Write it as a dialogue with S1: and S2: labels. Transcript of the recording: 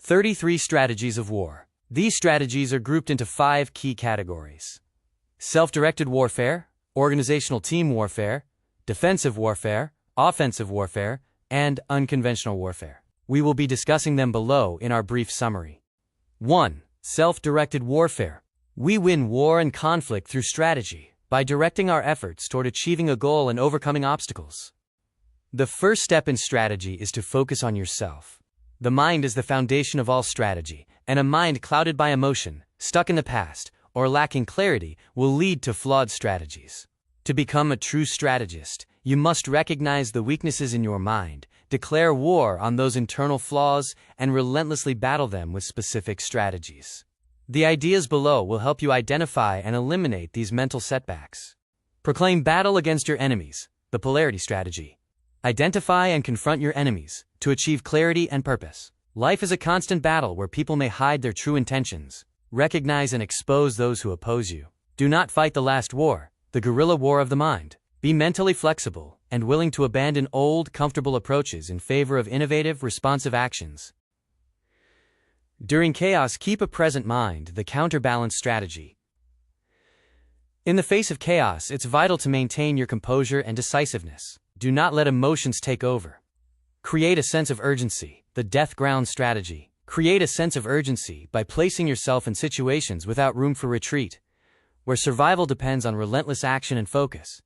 S1: 33 Strategies of War. These strategies are grouped into 5 key categories: self-directed warfare, organizational team warfare, defensive warfare, offensive warfare, and unconventional warfare. We will be discussing them below in our brief summary. 1. Self-directed warfare. We win war and conflict through strategy, by directing our efforts toward achieving a goal and overcoming obstacles. The first step in strategy is to focus on yourself. The mind is the foundation of all strategy, and a mind clouded by emotion, stuck in the past, or lacking clarity will lead to flawed strategies. To become a true strategist, you must recognize the weaknesses in your mind, declare war on those internal flaws, and relentlessly battle them with specific strategies. The ideas below will help you identify and eliminate these mental setbacks. Proclaim battle against your enemies, the polarity strategy. Identify and confront your enemies to achieve clarity and purpose. Life is a constant battle where people may hide their true intentions. Recognize and expose those who oppose you. Do not fight the last war, the guerrilla war of the mind. Be mentally flexible and willing to abandon old, comfortable approaches in favor of innovative, responsive actions. During chaos, keep a present mind, the counterbalance strategy. In the face of chaos, it's vital to maintain your composure and decisiveness. Do not let emotions take over. Create a sense of urgency, the death ground strategy. Create a sense of urgency by placing yourself in situations without room for retreat, where survival depends on relentless action and focus.